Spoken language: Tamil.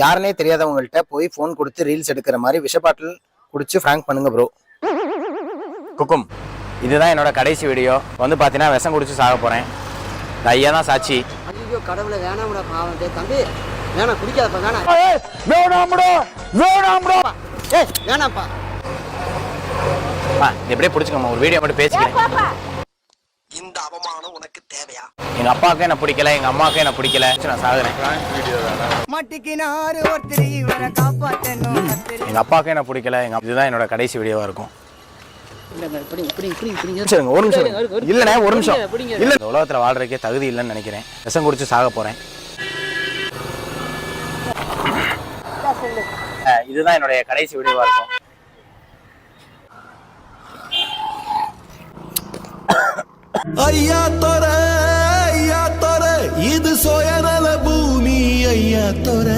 யாருனே தெரியாதவங்கள்ட்ட போய் ஃபோன் கொடுத்து ரீல்ஸ் எடுக்கிற மாதிரி விஷ பாட்டில் குடிச்சு ஃப்ராங்க் பண்ணுங்க ப்ரோ. குக்கும், இதுதான் என்னோட கடைசி வீடியோ. வந்து பார்த்தீங்கன்னா விஷம் குடிச்சு சாக போகிறேன். ஐயா தான் சாட்சி. ஐயோ கடவுளை வேணாம்டா பாவம். தம்பி வேணாம், குடிக்காதப்பா, வேணாம். ஏய் வேணாம்ப்பா. எப்படியே பிடிச்சிக்கோமா, ஒரு வீடியோ மட்டும் பேசிக்கிறேன். இந்த அவமானம் உனக்கு தேவையா? எங்க அப்பாவுக்கும் என்ன பிடிக்கல, எங்க அம்மாவுக்கும் என்ன பிடிக்கல, நான் சாகுறேன். எங்க அப்பாவுக்கும் என்ன பிடிக்கல, இதுதான் என்னோட கடைசி வீடியோவா இருக்கும். ஒரு நிமிஷம் இல்லண்ணே, ஒரு நிமிஷம் இல்ல. இந்த உலகத்துல வாழ்றதுக்கே தகுதி இல்லைன்னு நினைக்கிறேன். விஷம் குடிச்சு சாக போறேன். இதுதான் என்னுடைய கடைசி வீடியோவா இருக்கும். ஐயா தோர இது சோயநல பூமி ஐயா தோர.